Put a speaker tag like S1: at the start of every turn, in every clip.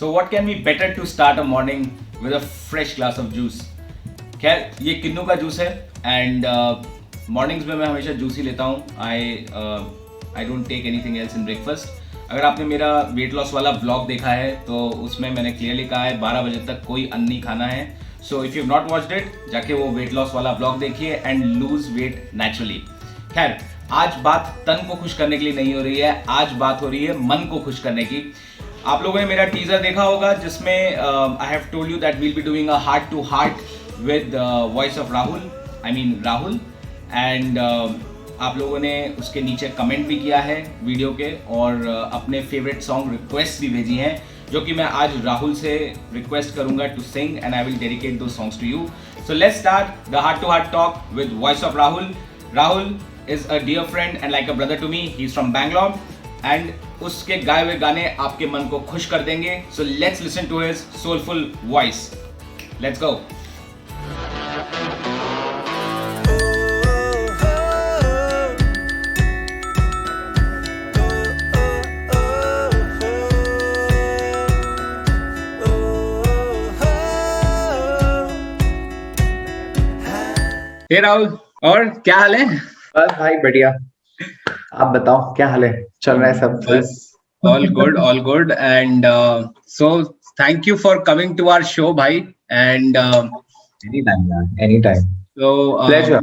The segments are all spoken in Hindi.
S1: So what can be better to start a morning with a fresh glass of juice? खैर ये किन्नू का जूस है एंड मॉर्निंग्स में मैं हमेशा जूस ही लेता हूँ. I don't take anything else in breakfast. अगर आपने मेरा वेट लॉस वाला ब्लॉग देखा है तो उसमें मैंने क्लियरली कहा है 12 बजे तक कोई अन्न नहीं खाना है. So if you not watched it जाके वो वेट लॉस वाला ब्लॉग देखिए एंड लूज वेट नेचुरली. खैर आज बात तन को खुश करने के लिए नहीं हो रही है, आज बात हो रही है मन को खुश करने की. आप लोगों ने मेरा टीजर देखा होगा जिसमें I have told you that we'll be doing a heart to heart with voice of Rahul, I mean Rahul. And आप लोगों ने उसके नीचे कमेंट भी किया है वीडियो के और अपने फेवरेट सॉन्ग रिक्वेस्ट भी भेजी हैं जो कि मैं आज राहुल से रिक्वेस्ट करूंगा to sing and I will dedicate दो songs to you. So let's start the heart to heart talk with voice of Rahul. Rahul is a dear friend and like a brother to me. He's from Bangalore and उसके गाए हुए गाने आपके मन को खुश कर देंगे. So let's listen to his soulful voice. Let's go. Hey Rahul, और क्या हाल है?
S2: बस भाई बढ़िया. आप बताओ क्या हाल है, चल रहा है सब?
S1: बस all good and so thank you for coming to our show भाई and
S2: anytime यार, anytime.
S1: so
S2: Pleasure.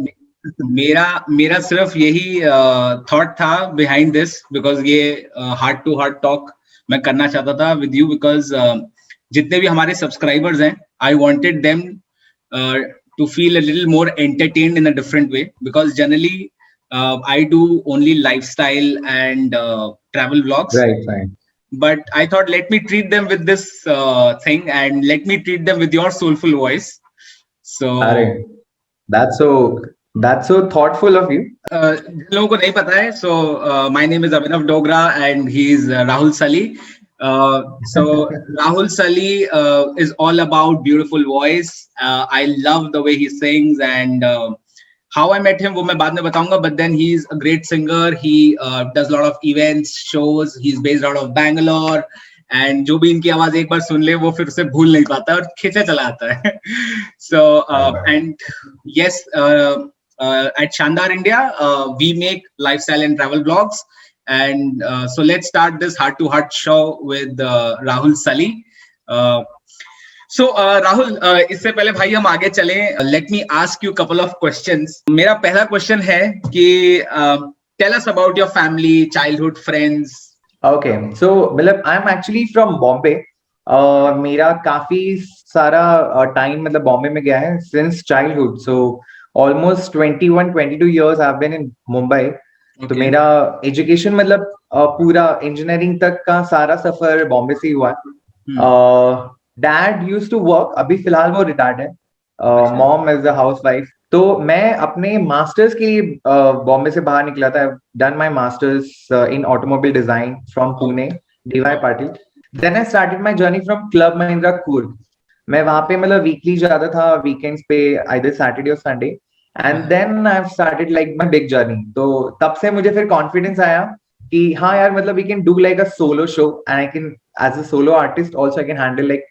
S1: मेरा सिर्फ यही थॉट था बिहाइंड दिस बिकॉज ये हार्ट टू हार्ट टॉक मैं करना चाहता था विद यू बिकॉज जितने भी हमारे सब्सक्राइबर्स हैं I wanted them to feel a little more entertained in a different way because generally I do only lifestyle and travel vlogs.
S2: Right.
S1: But I thought let me treat them with this thing and let me treat them with your soulful voice. So
S2: that's so thoughtful of you.
S1: जिन लोगों को नहीं पता है, so my name is Abhinav Dogra and he is Rahul Sali. So Rahul Sali is all about beautiful voice. I love the way he sings and how I met him वो मैं बाद में बताऊंगा. But then he's a great singer. He does a lot of events, shows. He's based out of Bangalore. And जो भी इनकी आवाज एक बार सुन ले वो फिर उसे भूल नहीं पाता और खींचा चला आता है. So and yes, at Shandar India we make lifestyle and travel vlogs. And so let's start this heart to heart show with Rahul Sali. So Rahul, इससे पहले भाई हम आगे चलें, let me ask you couple of questions. मेरा पहला क्वेश्चन है कि tell us about your family, childhood friends.
S2: Okay, so मतलब I'm actually from Bombay. मेरा काफी सारा टाइम मतलब बॉम्बे में गया है since childhood. So almost 21-22 years I've been in Mumbai. तो मेरा एजुकेशन मतलब पूरा इंजीनियरिंग तक का सारा सफर बॉम्बे से ही हुआ. डैड यूज्ड टू वर्क, अभी फिलहाल वो रिटायर्ड है. Mom is a housewife. तो मैं अपने मास्टर्स के लिए बॉम्बे से बाहर निकला था. Done my masters in automobile design from Pune, DY Patil. Then I started my journey from Club Mahindra Coorg. मैं वहां पे मतलब वीकली जाता था, वीकेंड्स पे आइदर सैटरडे और Sunday. And then I've started like my big journey. तो तब से मुझे फिर confidence आया कि हाँ यार मतलब we can do like a solo show and I can as a solo artist also I can handle like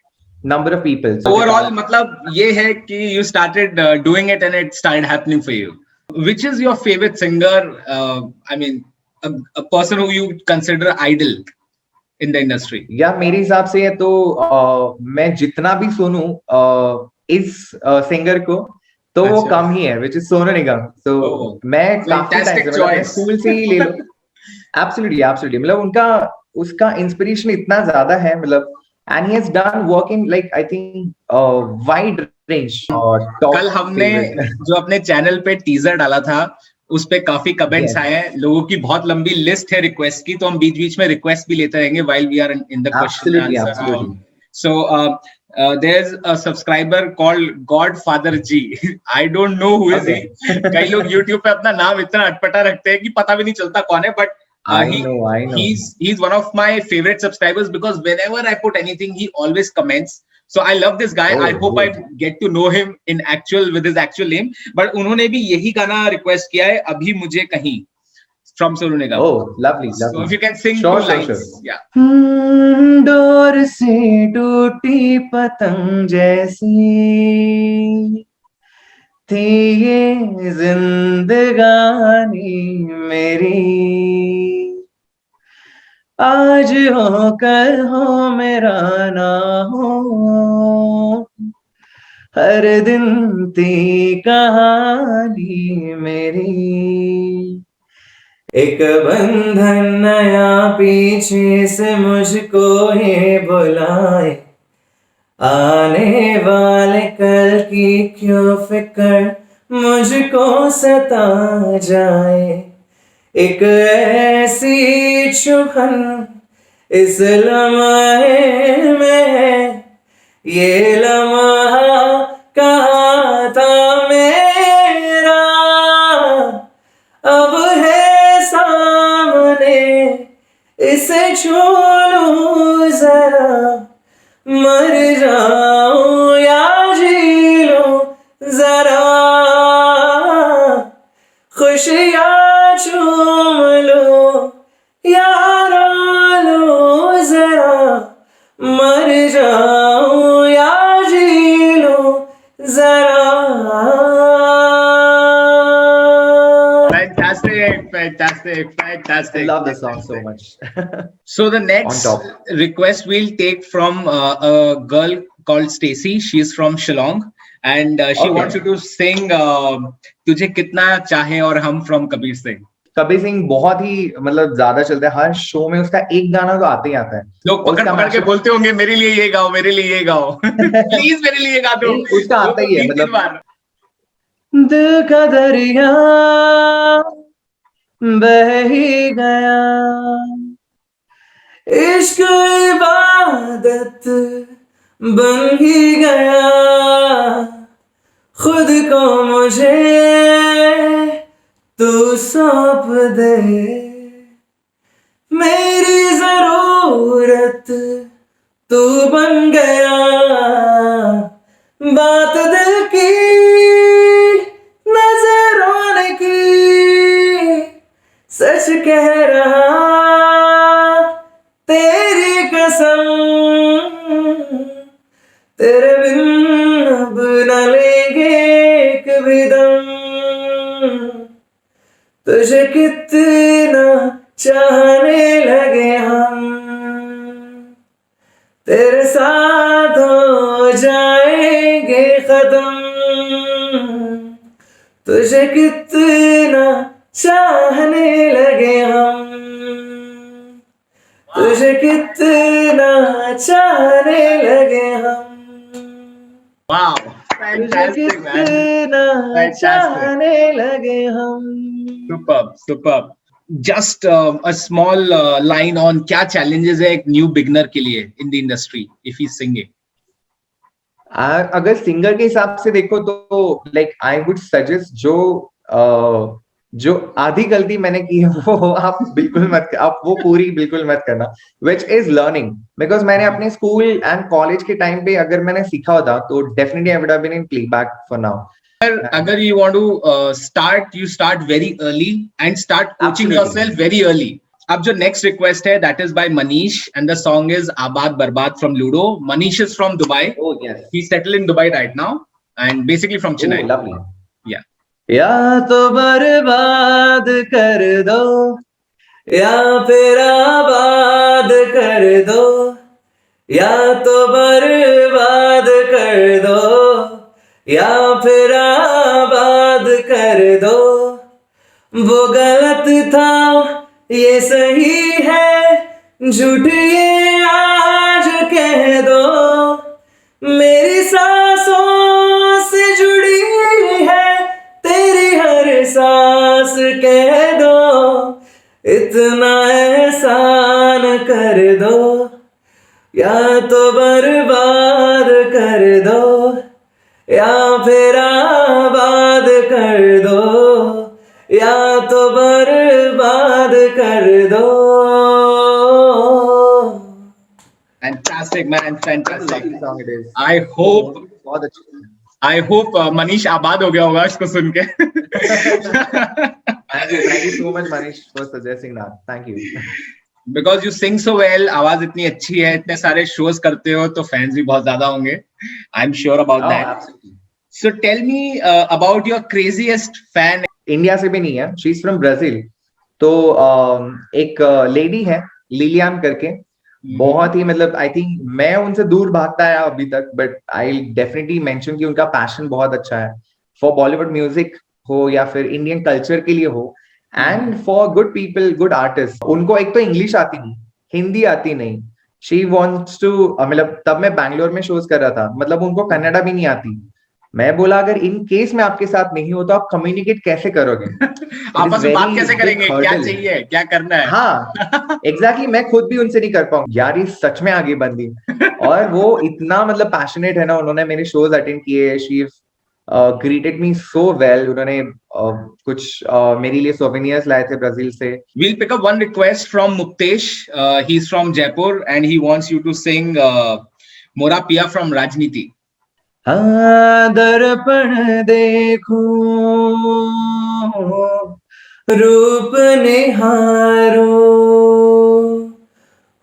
S2: number of people.
S1: So overall मतलब ये है कि you started doing it and it started happening for you. Which is your favorite singer? I mean a person who you consider idol in the industry?
S2: या मेरे हिसाब से है तो मैं जितना भी सुनूं इस सिंगर को तो वो कम ही है, which is Sonu Nigam. So मैं काफी टाइम से स्कूल से ही ले लो. Absolutely मतलब उसका इंस्पिरेशन इतना ज्यादा है मतलब and he has done work in like I think wide range.
S1: कल हमने जो अपने चैनल पे टीजर डाला था उस पे काफी कमेंट्स आए हैं, लोगों की बहुत लंबी लिस्ट है रिक्वेस्ट की, तो हम बीच बीच में रिक्वेस्ट भी लेते रहेंगे while we are in the question and answer. So there's a subscriber called Godfather G. I don't know who is he. कई लोग YouTube पे अपना नाम इतना अटपटा रखते हैं कि पता भी नहीं चलता कौन है. But
S2: I know.
S1: He's one of my favorite subscribers because whenever I put anything, he always comments. So I love this guy. I hope I get to know him in actual with his actual name. But उन्होंने भी यही गाना रिक्वेस्ट किया है, अभी मुझे कहीं. from Sonu Nigam.
S2: Oh, lovely,
S1: So
S2: lovely.
S1: if you can sing
S2: Sure,
S1: two
S2: sure,
S1: lines,
S2: sure.
S1: yeah.
S2: Door से टूटी पतंग जैसी थी ये जिंदगानी मेरी, आज हो कल हो मेरा ना हो, हर दिन थी कहानी मेरी। एक बंधन नया पीछे से मुझको ये बुलाए, आने वाले कल की क्यों फिक्र मुझको सता जाए। एक ऐसी चुभन इस लम्हे में है, ये लम्हा कहाँ था मेरा, अब है सामने इसे छू लूं जरा, मर जाऊं या जी लूं जरा, खुशियाँ चूम लूं या रो लूं जरा, मर जाऊं या जी लूं जरा।
S1: Fantastic.
S2: I love this song so much.
S1: So the next
S2: On top.
S1: request we'll take from a girl called Stacy. She's from Shillong, and she
S2: Okay.
S1: wants you to sing "तुझे कितना चाहे" और "हम" from Kabir Singh.
S2: Kabir Singh बहुत ही मतलब ज्यादा चलता है, हर शो में उसका एक गाना तो आते ही आता है।
S1: लोग पकड़
S2: उसका
S1: पकड़ के
S2: mashup-
S1: बोलते होंगे मेरे लिए ये गाओ, मेरे लिए ये गाओ, प्लीज मेरे लिए गा दो।
S2: नहीं, उसका आता ही है,
S1: 2-3
S2: मतलब
S1: बार।
S2: दिल का दरिया बह ही गया, इश्क इबादत बन ही गया, खुद को मुझे तू सौंप दे, मेरी जरूरत तू बन गया, बात दिल की नजरों की सच कह रहा, तेरी कसम तेरे बिन अब न लेंगे एक भी दम, तुझे कितना चाहने लगे हम, तेरे साथ हो जाएंगे खत्म, तुझे कितना चाहने लगे हम, तुझे कितना चाहने लगे हम,
S1: Wow,
S2: तुझे
S1: fantastic, man.
S2: कितना
S1: Fantastic.
S2: चाहने लगे हम।
S1: Superb. Just a small line on क्या challenges है एक new beginner के लिए in the industry if he's singing.
S2: अगर सिंगर के हिसाब से देखो तो लाइक आई वुड सजेस्ट जो आधी गलती मैंने की है वो आप बिल्कुल मत, आप वो पूरी बिल्कुल मत करना, विच इज लर्निंग, बिकॉज मैंने अपने स्कूल एंड कॉलेज के टाइम पे अगर मैंने सीखा होता तो definitely I would have been in playback for now.
S1: अगर you want to start, you start very early and start coaching
S2: Absolutely.
S1: yourself very early. अब जो next request है that is by Manish and the song is Abad Barbad from Ludo. Manish is from Dubai.
S2: Oh yes.
S1: He's settled in Dubai right now and basically from Chennai.
S2: Oh, lovely.
S1: Yeah.
S2: या तो बर्बाद कर दो या फिर आबाद कर दो, या तो बर्बाद कर दो या फिर आबाद कर दो, वो गलत था ये सही है, झूठ ये आज कह दो, मेरी सांसों से जुड़ी है तेरी हर सांस कह दो, इतना एहसान कर दो, या तो बर्बाद कर दो या फिर आबाद कर दो, या तो बर्बाद कर दो।
S1: Fantastic, man. Fantastic.
S2: Lovely song it is.
S1: I hope
S2: बहुत अच्छी।
S1: I hope मनीष आबाद हो गया होगा इसको सुन के।
S2: Thank you so much, Manish, for suggesting that. Thank you.
S3: Because you sing so well, आवाज इतनी अच्छी है, इतने सारे शोज करते हो, तो फैंस भी बहुत ज्यादा होंगे, I am sure about that.
S2: Absolutely.
S3: So tell me about your craziest fan.
S2: India से भी नहीं है, शी इज फ्रॉम ब्राजील. तो एक लेडी है लिलियान करके, बहुत ही मतलब आई थिंक मैं उनसे दूर भागता है अभी तक, बट आई डेफिनेटली मेंशन कि उनका पैशन बहुत अच्छा है फॉर बॉलीवुड म्यूजिक हो या फिर इंडियन कल्चर के लिए हो, and for good people, good artist. उनको एक तो इंग्लिश आती नहीं, हिंदी आती नहीं. शी वॉन्ट्स टू, मतलब तब मैं बैंगलोर में शोज कर रहा था, मतलब उनको कन्नड़ा भी नहीं आती. मैं बोला अगर इन केस में आपके साथ नहीं हो तो आप कम्युनिकेट कैसे करोगे?
S3: आपस में बात कैसे करेंगे, क्या चाहिए, क्या करना है?
S2: हाँ एग्जैक्टली, मैं खुद भी उनसे नहीं कर पाऊंगा यार, ये सच में आगे बंदी. और वो इतना मतलब पैशनेट है ना, उन्होंने मेरे शोज अटेंड किए, she greeted me so well. उन्होंने कुछ मेरे लिए सोवेनियर्स लाए थे ब्राजील से.
S3: We'll pick up one request from Muktesh. He's from Jaipur and he wants you to sing Mora Piya from Rajniti.
S2: हाँ दर्पण देखूं रूप निहारो,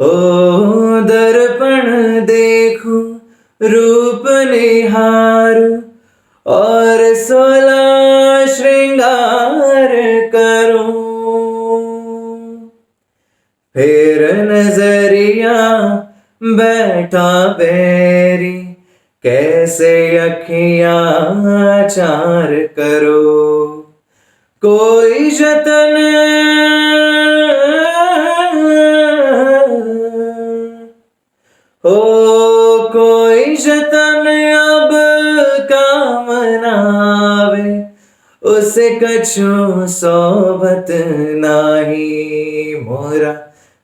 S2: ओ दर्पण देखूं रूप निहारो, और 16 श्रृंगार करूं. फिर नजरिया बैठा बैरी, कैसे अखियां चार करो. कोई जतन हो, कोई जतन अब काम नावे, उसे कछु सोबत नाही. मोरा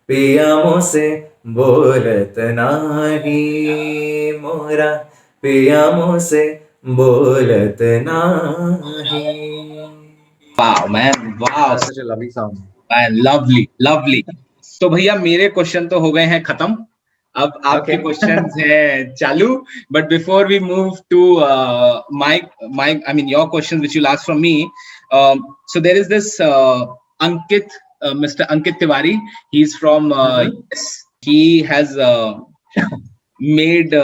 S2: पिया मुझसे बोलत नाही, मोरा पिया मुझसे बोलत नाही.
S3: Wow, man. Wow.
S2: Such a lovely song.
S3: Man, lovely, lovely. तो भैया मेरे क्वेश्चन तो हो गए हैं खत्म, अब आपके क्वेश्चंस हैं चालू. But before we move to my I mean your questions which you asked from me, so there is this Ankit, Mr. Ankit Tiwari. He's from yes. He has made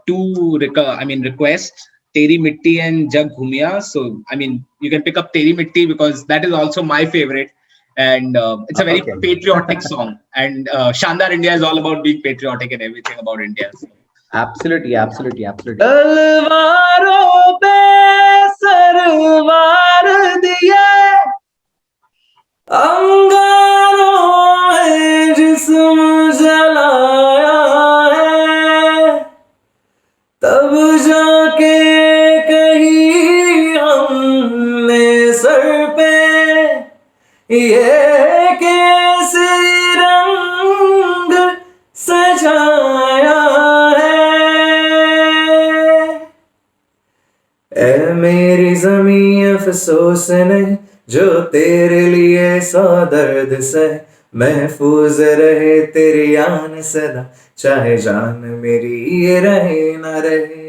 S3: two requests, Teri Mitti and Jug Ghumiya. So I mean you can pick up Teri Mitti because that is also my favorite, and it's a very patriotic song, and Shandar India is all about being patriotic and everything about India. So.
S2: Absolutely. तलवारों पे सरवार दिए, अंगारों में जिस्म जलाया है, तब जाके कहीं हमने सर पे ये केसरी रंग सजाया है. ऐ मेरी ज़मीं अफसोस नहीं जो तेरे लिए 100 दर्द सह, महफूज रहे तेरी आन सदा, चाहे जान मेरी ये रहे न रहे.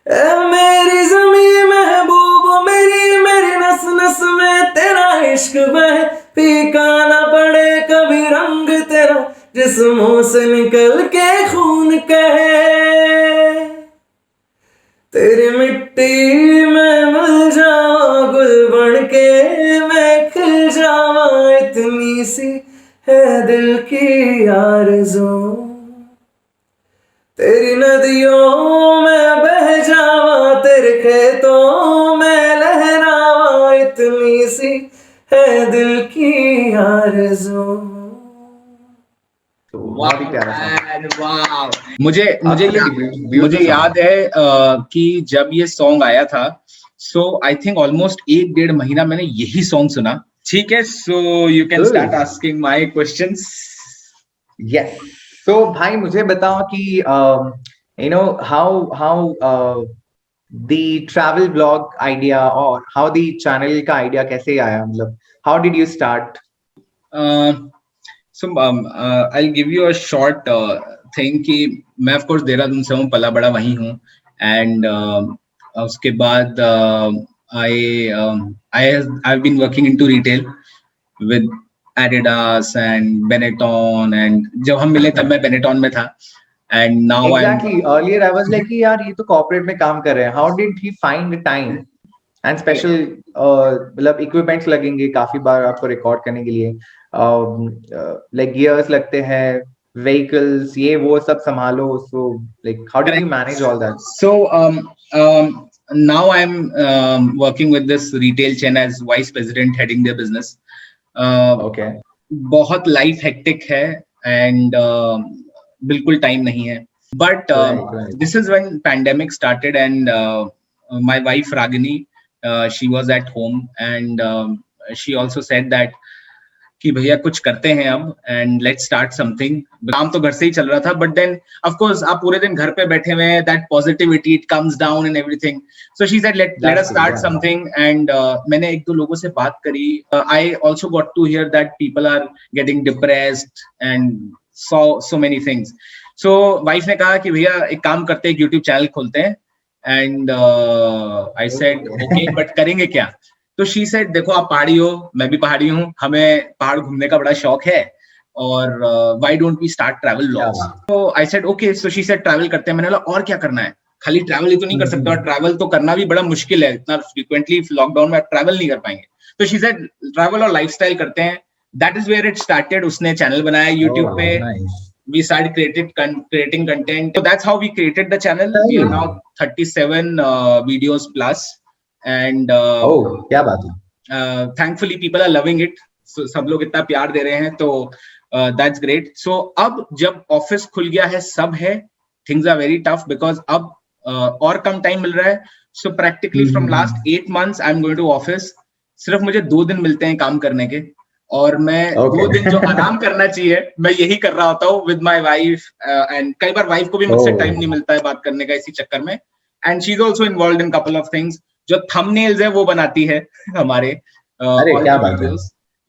S2: ऐ मेरी ज़मीं महबूब मेरी, मेरी नस नस में तेरा इश्क बहे, फीका ना पड़े कभी रंग तेरा, जिस्मों से निकल के खून कहे. तेरी मिट्टी में मिल जावा, गुल बन के मैं खिल जावा, इतनी सी है दिल की आरज़ू. तेरी नदियों में बह जावा, तेरे खेतों में लहरावा, इतनी सी है दिल की आरज़ू. बहुत ही प्यारा
S3: वाह. मुझे याद है कि जब ये सॉन्ग आया था, सो आई थिंक ऑलमोस्ट 1-1.5 महीना मैंने यही सॉन्ग सुना. ठीक है, so you can start asking my questions.
S2: Yes. तो भाई मुझे बताओ कि you know how the travel blog idea और हाउ द चैनल का आइडिया कैसे आया, मतलब how did you start?
S3: So I'll give you a short thing कि मैं of course देहरादून से हूँ, पला बड़ा वहीं हूँ, and उसके बाद I've been working into retail with Adidas and Benetton, and जब हम मिले तब मैं Benetton में था, and now
S2: Exactly. Earlier I was like कि यार ये तो corporate में काम कर रहे हैं. How did he find the time? And special मतलब equipments लगेंगे काफी बार आपको record करने के लिए. Like gears लगते हैं, vehicles ये वो सब संभालो. So like how did you manage all that?
S3: So now I'm working with this retail chain as vice president heading their business.
S2: Okay.
S3: बहुत लाइफ हेक्टिक है एंड बिल्कुल टाइम नहीं है, but this is when pandemic started and my wife Ragini she was at home and she also said that कि भैया कुछ करते हैं अब एंड लेट्स स्टार्ट समथिंग. काम तो घर से ही चल रहा था, बट देन ऑफ कोर्स आप पूरे दिन घर पे बैठे हुए हैं, that positivity it comes down and everything. So she said let us start something and मैंने एक दो लोगों से बात करी. I also got to hear that people are getting depressed and so many things. So wife ने कहा कि भैया एक काम करते हैं, यूट्यूब चैनल खोलते हैं. And I said okay, but करेंगे क्या? तो शी सेड देखो आप पहाड़ी हो, मैं भी पहाड़ी हूँ, हमें पहाड़ घूमने का बड़ा शौक है, और why don't we start travel vlogs. तो I said okay. So she said travel करते हैं. मैंने बोला और क्या करना है, खाली ट्रैवल ही तो नहीं कर सकते, और ट्रैवल तो करना भी बड़ा मुश्किल है, इतना फ्रीक्वेंटली लॉकडाउन में ट्रैवल नहीं कर पाएंगे. तो शी सेड ट्रैवल और लाइफस्टाइल करते हैं. That is where it started. उसने चैनल बनाया यूट्यूब पे. We started creating content. So that's how we created the channel. We are now 37 videos plus. And
S2: क्या बात है.
S3: Thankfully people are loving it. So सब लोग इतना प्यार दे रहे हैं, तो that's great. So अब जब ऑफिस खुल गया है, सब है, things are very tough because अब और कम टाइम मिल रहा है. So practically from last 8 months I'm going to office. सिर्फ मुझे 2 दिन मिलते हैं काम करने के, और मैं 2 दिन जो आराम करना चाहिए मैं यही कर रहा होता हूँ विद माय वाइफ. एंड कई बार वाइफ को भी मुझसे टाइम नहीं मिलता है बात करने का इसी चक्कर में. And she is also involved in couple of things. जो थंबनेल्स है वो बनाती है हमारे.
S2: अरे क्या बात है.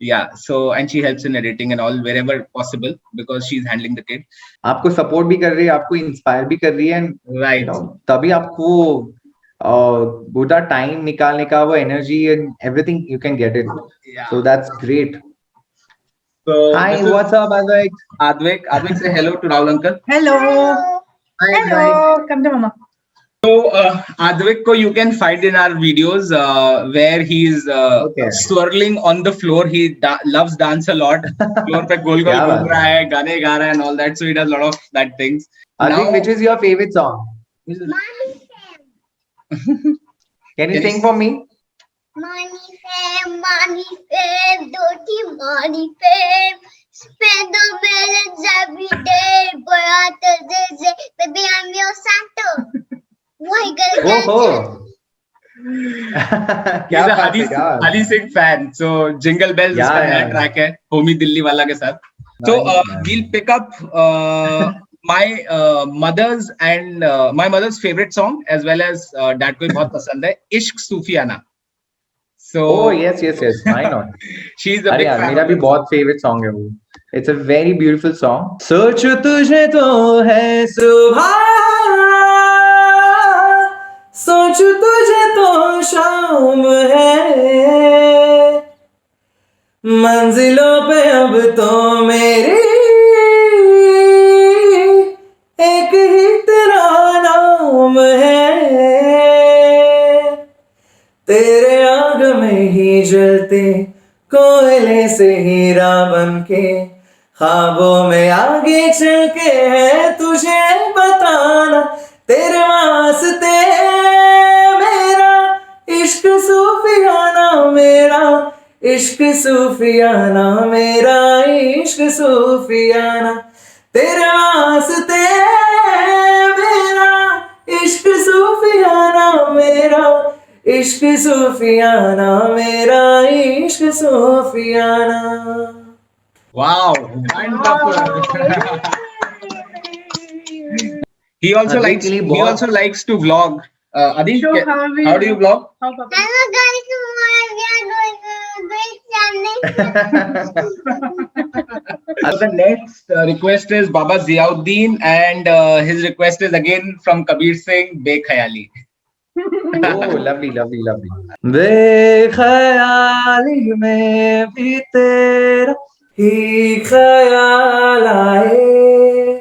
S3: Yeah, so and she helps in editing and all wherever possible because she's handling the kid.
S2: आपको सपोर्ट भी कर रही है, आपको इंस्पायर भी कर रही है,
S3: right?
S2: तभी आपको पूरा टाइम निकालने का वो energy and everything you can get it. So that's great. So hi, what's up, Advik?
S3: Advik, say hello to Rahul uncle.
S4: Hello.
S2: Hi,
S4: Hello. Come to mama.
S3: So Advik ko you can find in our videos where he's swirling on the floor. He loves dance a lot. Floor pe gol gol ghum raha hai, gaane ga raha hai and all that. So he does a lot of that things.
S2: Advik, which is your favorite song? Can you sing for me?
S5: Money fame, dirty money fame. Spend the millions every day, boy, baby, I'm your Santa. Why
S3: He's a Hadi Singh fan, so Jingle Bells is a track है, होमी दिल्ली वाला के साथ. So we'll pick up my mother's and my mother's favorite song as well as dad को बहुत पसंद है, इश्क सूफियाना. So
S2: yes, why not?
S3: She's a big fan.
S2: मेरा भी बहुत favorite song है वो. It's a very beautiful song. सोच तुझे तो है सुबह, सोच तुझे तो शाम है, मंजिलों पे अब तो मेरी एक ही तेरा नाम है. तेरे आग में ही जलते कोयले से हीरा बनके, ख्वाबों में आगे चल के है तुझे बताना. तेरे वास्ते मेरा इश्क सूफियाना, मेरा इश्क सूफियाना, मेरा इश्क सूफियाना. तेरे वास्ते मेरा इश्क सूफियाना, मेरा इश्क सूफियाना, मेरा इश्क सूफियाना.
S3: Wow, wonderful. He also likes to vlog. Adi, how do you vlog?
S5: Hello guys, we are doing a great channel.
S3: The next request is Baba Ziauddin, and his request is again from Kabir Singh, Bekhayali.
S2: Oh, lovely, lovely, lovely. बेख्याली में भी तेरा ही ख्याल आए,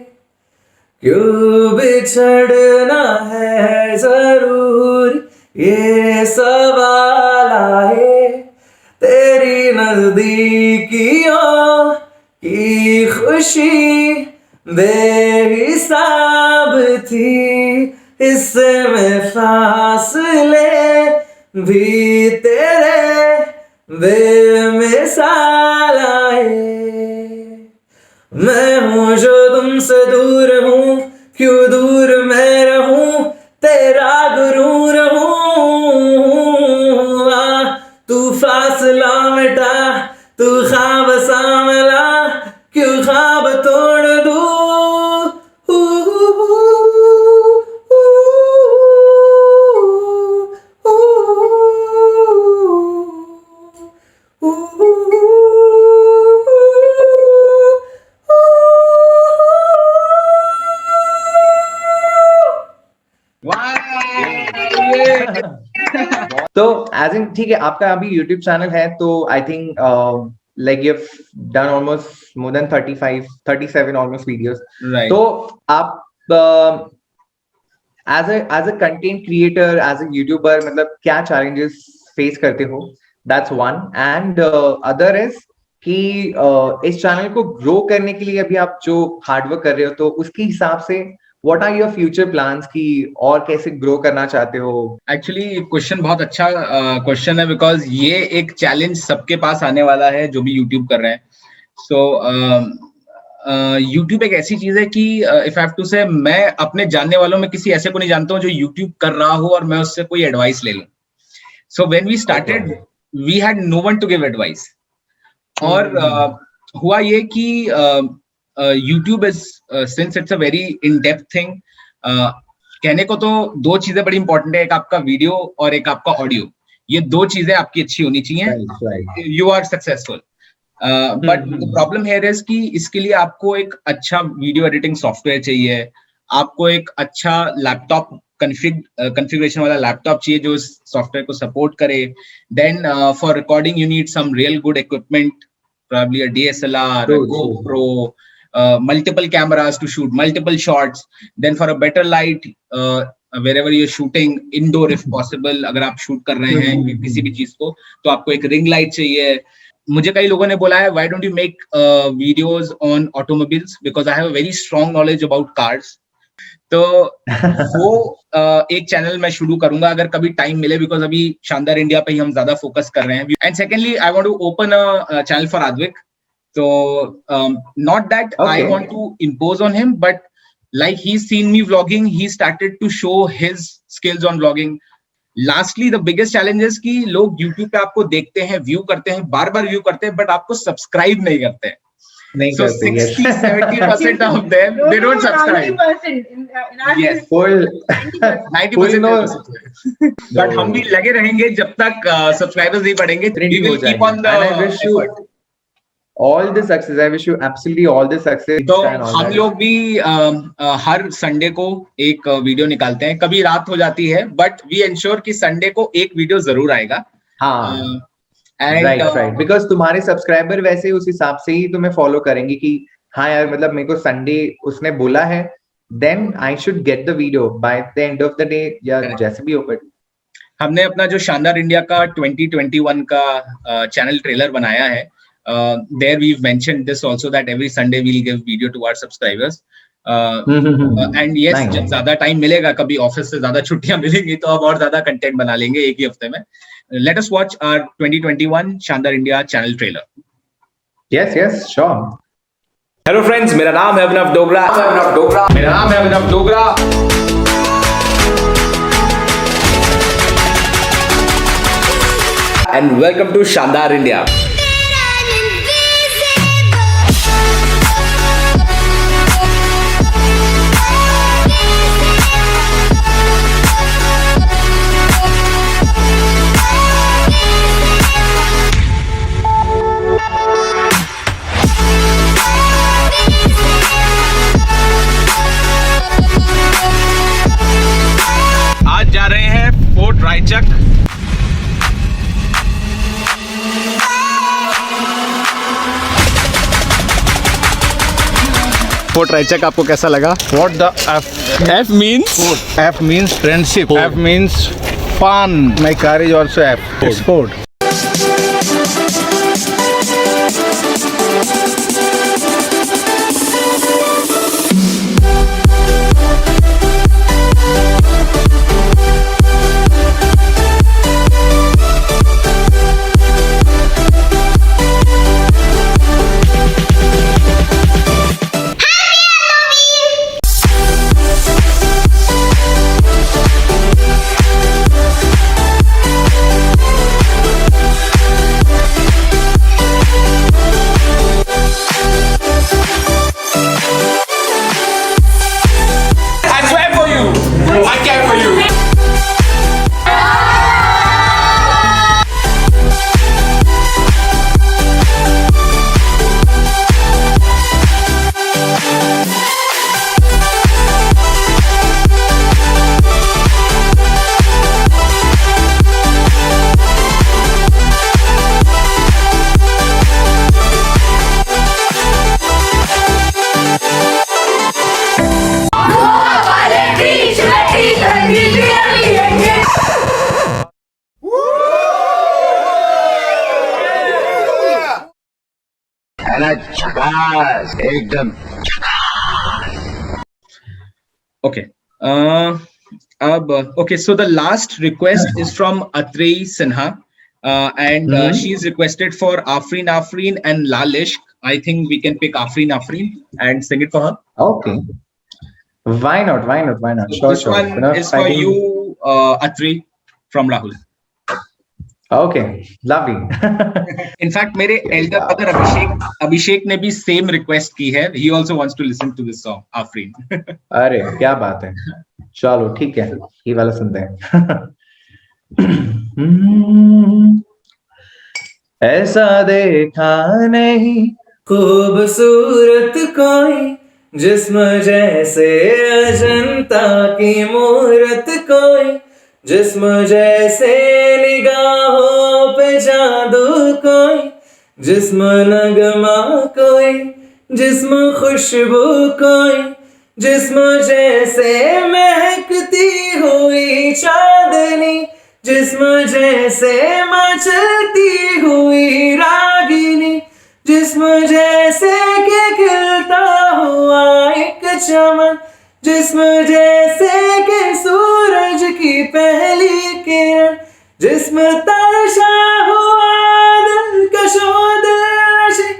S2: क्यों बिछड़ना है जरूर ये सवाल आए, तेरी नजदीकियों की खुशी बेहिसाब थी, इसमें फासले भी तेरे बेमिसाल आए। मैं हूँ जो तुमसे दूर हूँ, क्यों दूर मैं रहूं, तेरा गुरूर हूँ। तू फासला मिटा, तू ख्वाब सामला, क्यों ख्वाब तोड़ दूं। तो एज इन ठीक है, आपका अभी यूट्यूब चैनल है, तो I think like you have done almost more than 37 almost videos,
S3: Right.
S2: तो आप as a content creator, as a YouTuber, मतलब क्या चैलेंजेस फेस करते हो? That's one. And other is कि इस चैनल को ग्रो करने के लिए अभी आप जो हार्डवर्क कर रहे हो, तो उसके हिसाब से what are your future plans की और कैसे ग्रो करना चाहते हो?
S3: एक्चुअली क्वेश्चन बहुत अच्छा क्वेश्चन है, बिकॉज ये एक चैलेंज सबके पास आने वाला है जो भी यूट्यूब कर रहे हैं। सो यूट्यूब एक ऐसी चीज है कि इफ आई हैव टू से, मैं अपने जानने वालों में किसी ऐसे को नहीं जानता हूँ जो यूट्यूब कर रहा हो और मैं उससे कोई एडवाइस ले लूं। So when we started we had no one to give advice. और हुआ ये कि YouTube is since it's a very in depth thing, कहने को तो दो चीजें बड़ी इंपॉर्टेंट है, एक आपका वीडियो और एक आपका ऑडियो। ये दो चीजें आपकी अच्छी होनी चाहिए, you are successful. But the problem here is कि इसके लिए आपको एक अच्छा वीडियो एडिटिंग सॉफ्टवेयर चाहिए, आपको एक अच्छा लैपटॉप कॉन्फ़िगरेशन वाला लैपटॉप चाहिए जो इस सॉफ्टवेयर को सपोर्ट करे। Then for recording you need some real good equipment, probably a DSLR, a GoPro, multiple cameras to shoot multiple shots. Then for a better light, wherever you're shooting, indoor if possible, अगर आप शूट कर रहे हैं किसी भी चीज को, तो आपको एक रिंग लाइट चाहिए। मुझे कई लोगों ने बोला है why don't you make videos on automobiles, because I have a very strong knowledge about cars. तो वो एक चैनल मैं शुरू करूंगा अगर कभी टाइम मिले, बिकॉज अभी शानदार इंडिया पे ही हम ज्यादा फोकस कर रहे हैं। And secondly I want to open a channel for Advik, तो not that I want to impose on him, but like he seen me vlogging, he started to show his skills on vlogging. Lastly the biggest challenge is कि लोग यूट्यूब पे आपको देखते हैं, व्यू करते हैं, बार बार व्यू करते हैं, बट आपको सब्सक्राइब नहीं करते हैं। So 60-70% of them, they don't subscribe.
S4: 90% in our
S3: Yes.
S4: case,
S2: Full
S4: 90%.
S3: But हम भी लगे रहेंगे जब तक सब्सक्राइबर्स नहीं बढ़ेंगे। We will keep on the
S2: And I wish you
S3: effort.
S2: all the success. I wish you absolutely all the success.
S3: तो
S2: and all
S3: हम
S2: that.
S3: लोग भी हर संडे को एक वीडियो निकालते हैं, कभी रात हो जाती है, बट वी एंश्योर कि संडे को एक वीडियो जरूर आएगा।
S2: हाँ,
S3: And,
S2: राइट, बिकॉज तुम्हारे सब्सक्राइबर वैसे उस हिसाब से ही तुम्हें फॉलो करेंगे कि हाँ यार, मतलब मेरे को संडे उसने बोला है, then I should get the video by the end of the day, या जैसे भी हो। बट
S3: हमने अपना जो शानदार इंडिया का 2021 का चैनल ट्रेलर बनाया है, there we mentioned this also that every Sunday we will give video to our subscribers. And yes, जब ज्यादा टाइम मिलेगा, कभी ऑफिस से ज्यादा छुट्टियां मिलेंगी, तो अब और ज्यादा कंटेंट बना लेंगे एक ही हफ्ते में। Let us watch our 2021 शानदार India channel trailer.
S2: Yes, sure.
S1: Hello friends, मेरा नाम है अभिनव डोगरा। मेरा नाम है अभिनव डोगरा। एंड वेलकम टू शानदार इंडिया।
S3: आज जा रहे हैं
S6: फोर्ट रायचक आपको कैसा लगा?
S7: What the F?
S6: F means
S7: F means friendship.
S6: Food.
S7: F means fun. My car is also F. It's food.
S1: I swear for you. I care for you.
S3: Okay. Okay, so the last request is from Atrey Sinha. And she's requested for Afreen Afreen and Lalish. I think we can pick Afreen Afreen and sing it for her.
S2: Okay. Why not? Why not? Why not? Sure,
S3: This
S2: sure.
S3: one
S2: You know,
S3: is for
S2: fighting-
S3: you, Atrey, from Rahul.
S2: Okay, lovely.
S3: In fact, मेरे elder brother Abhishek ने भी same request की है. He also wants to listen to this song, Afreen.
S2: अरे क्या बात है, चलो ठीक है, ये वाला सुनते हैं. ऐसा देखा नहीं खूबसूरत कोई, जिस्म जैसे अजंता की मूरत कोई, जिस्म जैसे निगाहों पे जादू कोई, जिस्म नगमा कोई, जिस्म खुशबू कोई, जिस्म जैसे महकती हुई चांदनी, जिस्म जैसे मचलती हुई रागिनी, जिस्म जैसे के खिलता हुआ एक चमन, जिस्म जैसे के सूरज की पहली किरण, जिस्म तरशा हुआ दिलकशो दिलनशी,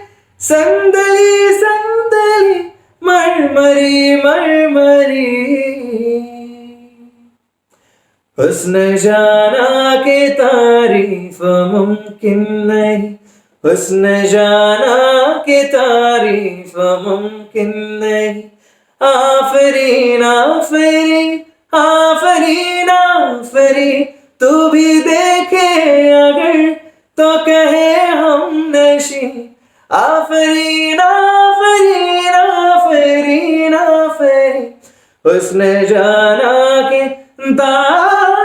S2: संदली संदली मरमरी मरमरी, हुस्न जाना के तारीफ मुमकिन नहीं, हुस्न जाना के तारीफ मुमकिन नहीं, आफरीन आफरीन आफरीन आफरीन, तू भी देखे अगर तो कहे हम नशी, आफरीन आफरीन आफरीन आफरीन, हुस्न जाना के तारीफ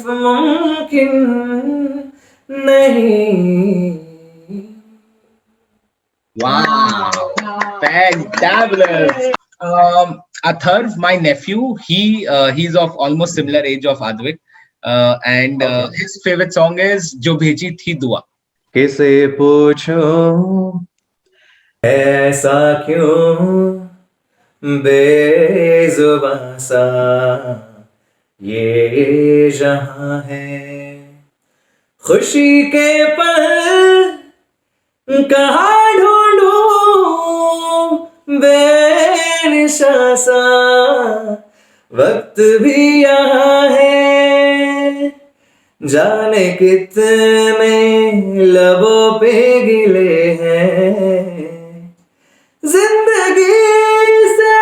S2: मुमकिन नहीं.
S3: Wow, fantabulous. Atharv, my nephew, he's of almost similar age of Advik, and his favorite song is Jo Bheji Thi Dua.
S2: किसे पूछूं ऐसा क्यों बेजुबां सा ये जहां है, खुशी के पल कहाँ ढूंढूं बेनिशा सा, वक्त भी यहाँ है, जाने कितने लबों पे गिले हैं, जिंदगी से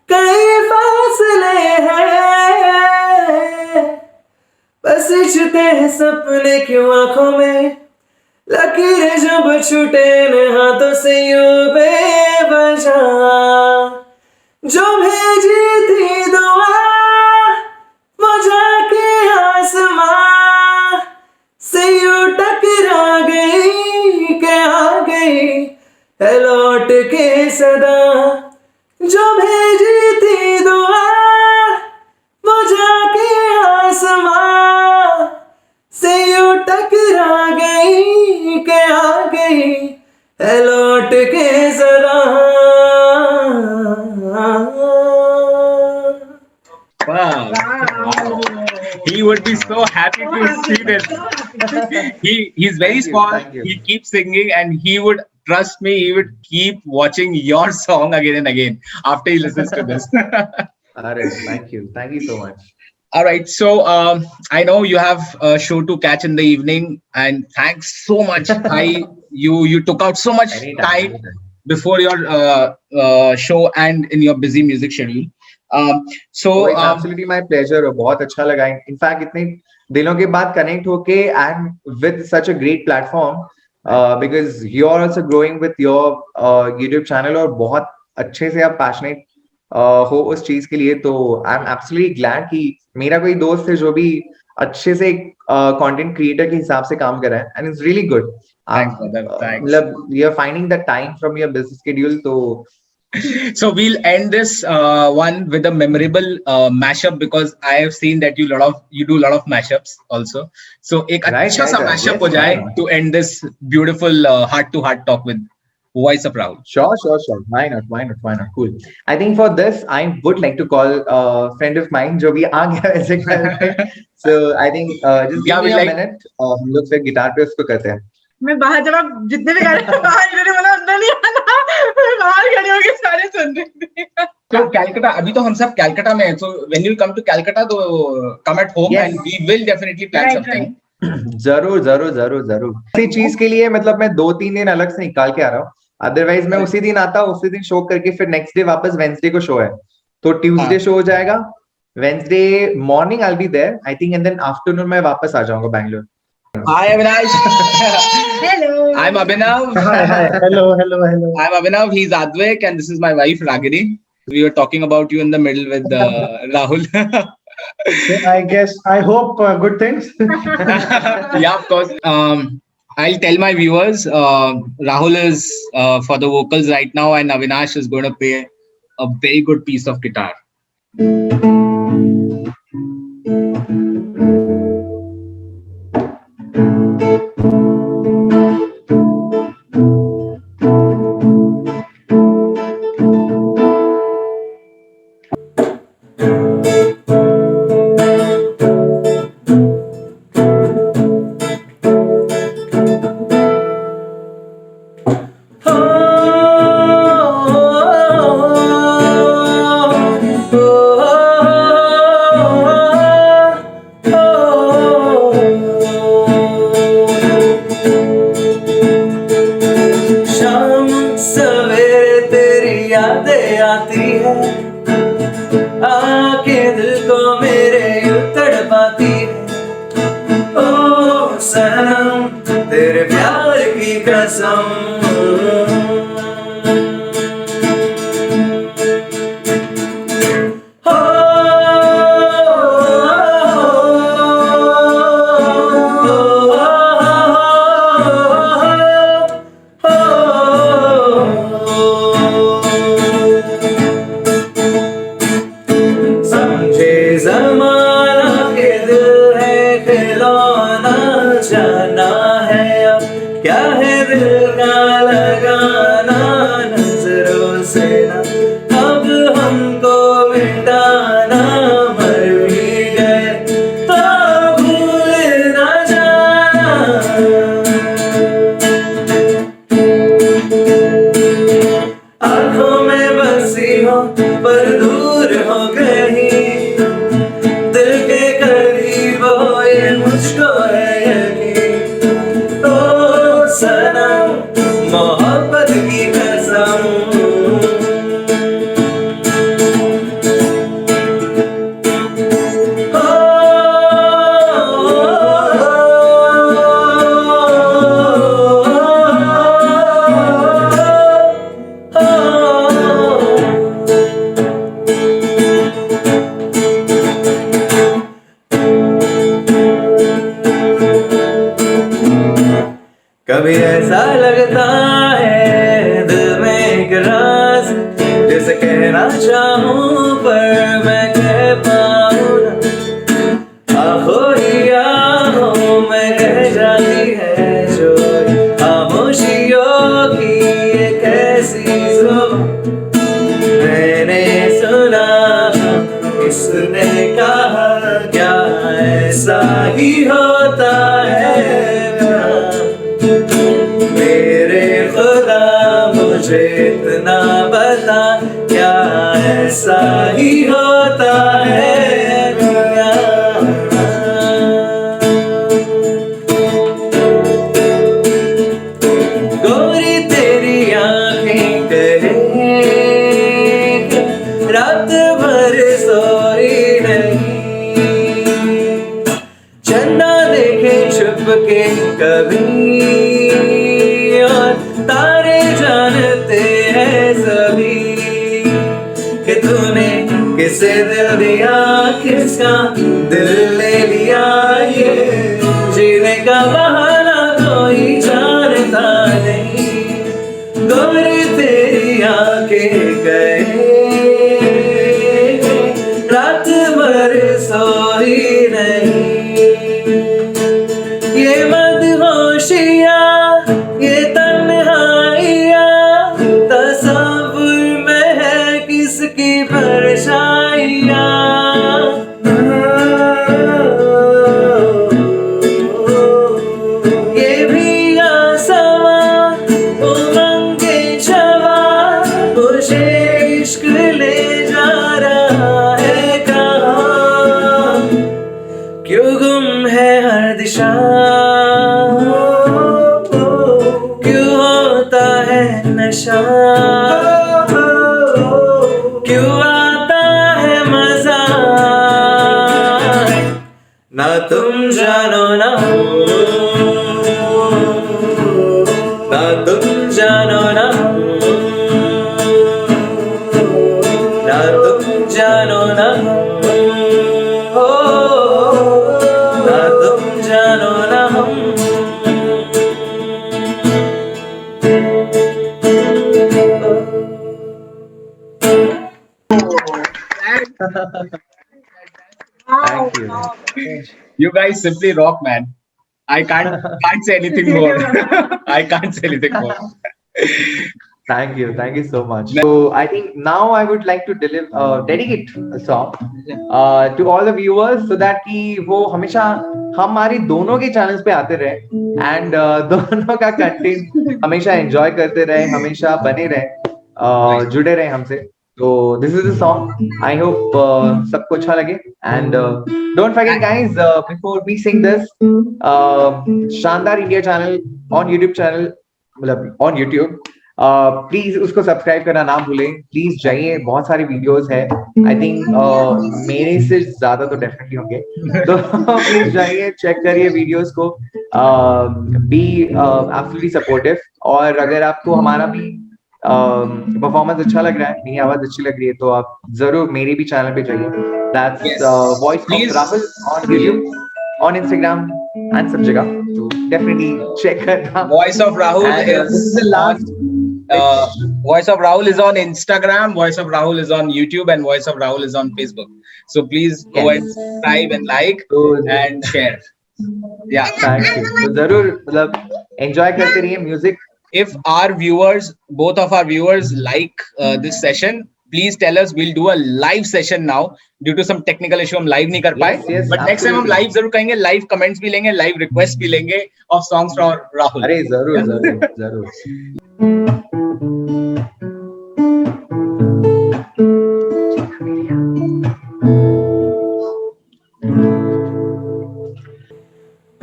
S2: कई फासले हैं, बस छूटे हैं सपने क्यों आंखों में, लकीरें जब छूटे न हाथों से यूं बेवजह, जो भेजी थी दुआ वो जाके आसमां से यूं टकरा गई के आ गई
S8: है लौट के सदा जो भेजी थी दुआ वो जाके आसमां से यूं टकरा गई के आ गई है लौट के सदा।
S3: Wow. He would be so happy to see this. He's very small.
S2: Thank you.
S3: He keeps singing, and he would trust me. He would keep watching your song again and again after he listens to this.
S2: Arre, thank you so much.
S3: All right. So I know you have a show to catch in the evening, and thanks so much. You took out so much time before your show and in your busy music schedule.
S2: It's absolutely my pleasure. बहुत अच्छा लगा. In fact, इतने दिनों के बाद connect होके and with such a great platform, because you're also growing with your YouTube channel और बहुत अच्छे से आप passionate हो उस चीज के लिए. तो I'm absolutely glad कि मेरा कोई दोस्त है जो भी अच्छे से content creator के हिसाब से काम कर रहा है, and it's really good.
S3: Thanks, brother. Thanks.
S2: मतलब you're finding the time from your busy schedule. तो
S3: So we'll end this one with a memorable mashup, because I have seen that you do a lot of mashups also. So एक अच्छा सा mashup हो जाए to end this beautiful heart to heart talk with Voice of Rahul.
S2: Sure. Why not? Cool. I think for this, I would like to call a friend of mine जो भी आ गया ऐसे करके. So I think just give me a minute. हम लोग फिर गिटार पे उसको करते हैं.
S4: मैं बाहर जब आप जितने भी गाने बाहर मैंने बोला अंदर नहीं आना, मैं बाहर खड़ी होके सारे सुन रही थी.
S3: So Calcutta, अभी तो हम सब Calcutta में हैं. So when you come to Calcutta, तो come at home,
S2: Yes.
S3: and we will definitely plan
S4: Right,
S3: something.
S2: जरूर. इसी चीज के लिए मतलब मैं 2-3 दिन अलग से निकाल के आ रहा हूँ. अदरवाइज मैं उसी दिन आता, उसी दिन शो करके फिर नेक्स्ट डे वापस वेंसडे को शो है. तो ट्यूसडे शो हो जाएगा, Wednesday morning I will be there I think, and then afternoon मैं वापस आ जाऊंगा Bangalore.
S3: Hi Avinash.
S4: Hello.
S3: I'm Abhinav.
S7: Hi. Hello.
S3: I'm Abhinav. He's Advik, and this is my wife Ragini. We were talking about you in the middle with Rahul.
S7: I hope good things.
S3: Yeah, of course. I'll tell my viewers, Rahul is for the vocals right now, and Avinash is going to play a very good piece of guitar.
S8: आती है आके दिल को मेरे यूं तड़पाती है। ओ सनम तेरे प्यार की कसम, ज़माना के दिल है खिलौना, जाना है अब क्या है दिल का चाहूं पर मैं कह पाऊं ना, आखोरिया हो मैं कह जाती है जो खामोशियों की एक ऐसी जुबान। मैंने सुना किसने कहा क्या ऐसा ही होता है, मेरे खुदा मुझे इतना बता क्या ऐसा ही होता है क्या? गोरी तेरी आंखें कहे रात भर सोई नहीं, चंदा देखे छुप के कभी और तारे जानते हैं सभी कि तूने किसे दिल दिया, किसका दिल ले लिया, ये जीने का बहाना कोई जानता नहीं। गोरी तेरी आंखें कहे रात भर सोई नहीं, ये मदहोशिया ये तन्हाइया तसव्वुर में है किसकी परछाइया। ये भी आसमां उमंगे छवा मुझे इश्क ले जा रहा है कहाँ, क्यों गुम है हर दिशा, क्यों होता है नशा, क्यों आता है मजा, ना तुम जानो ना ना तुम जानो ना ना तुम जानो ना हो, ना तुम जानो ना हम।
S2: Thank you.
S3: You guys simply rock, man. I can't say anything more. I can't say anything more.
S2: Thank you so much. So I think now I would like to dedicate a song to all the viewers so that कि वो हमेशा हमारी दोनों के चैनल्स पे आते रहे and दोनों का कंटेंट हमेशा एंजॉय करते रहे, हमेशा बने रहे, जुड़े रहे हमसे। तो this is the song. I hope सबको अच्छा लगे and don't forget guys, before we sing this, शानदार India channel on YouTube channel, मतलब on YouTube, प्लीज उसको सब्सक्राइब करना ना भूलें। प्लीज जाइए, बहुत सारी वीडियोस है, आई थिंक मेरे से ज्यादा तो डेफिनेटली होंगे, तो प्लीज जाइए, चेक करिए वीडियोस को, बी एब्सोल्युटली सपोर्टिव। और अगर आपको हमारा भी परफॉर्मेंस अच्छा लग रहा है, मेरी आवाज अच्छी लग रही है, तो आप जरूर मेरे भी चैनल पे जाइए, that's voice of Rahul on YouTube, on Instagram and सब जगह, तो डेफिनेटली चेक करना।
S3: Voice of Rahul is
S2: the last
S3: Voice of Rahul is on Instagram, Voice of Rahul is on YouTube, and Voice of Rahul is on Facebook. So please go and subscribe and like and share. Yeah.
S2: Thank you. तो जरूर मतलब एंजॉय करते रहिए music.
S3: If our viewers, both of our viewers, like this session, please tell us. We'll do a live session now. Due to some technical issue, हम live नहीं कर पाए.
S2: Yes,
S3: But next time हम live जरूर करेंगे. Live comments भी लेंगे, live requests भी लेंगे of songs from Rahul.
S2: अरे जरूर जरूर जरूर।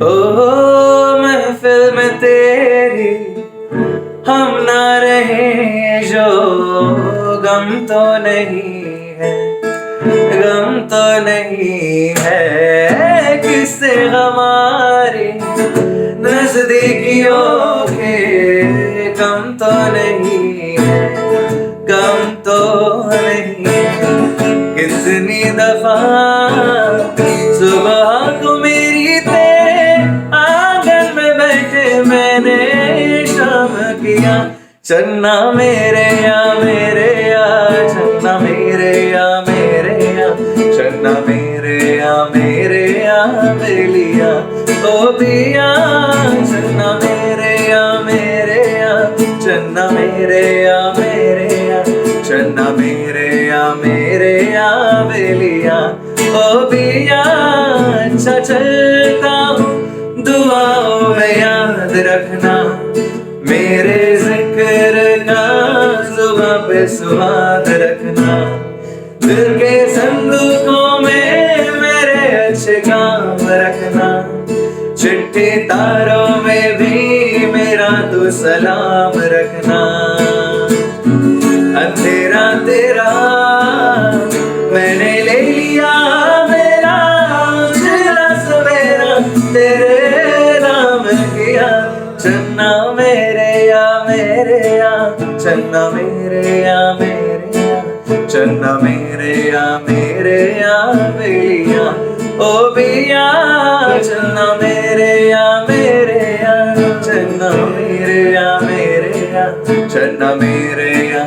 S8: ओ महफिल में तेरी हम ना रहे जो गम तो नहीं है, गम तो नहीं है, किससे हमारी नजदीकियों के कम तो नहीं है, कम तो नहीं है। कितनी दफा सुबह को मेरी तेरे आंगन में बैठे मैंने शाम किया, चन्ना मेरे या चन्ना चन्ना मेरे या चन्ना मेरे या बेलिया ओ बिया चन्ना मेरे या चन्ना मेरे या चन्ना मेरे या बेलिया ओ बिया अच्छा चलता हूँ दुआओं में याद रखना मेरे जिक्र का जुबां पे सुहाग रखना दिल के संदूकों में मेरे अच्छे काम रखना चिट्ठी तारों में भी मेरा तू सलाम रखना अंधेरा तेरा मैंने ले लिया मेरा उजला सवेरा तेरे नाम किया चन्ना मेरे या चन्ना मेरे या चन्ना मेरे या बेलिया ओ बिया चन्ना मेरे या चन्ना मेरे या चन्ना मेरे या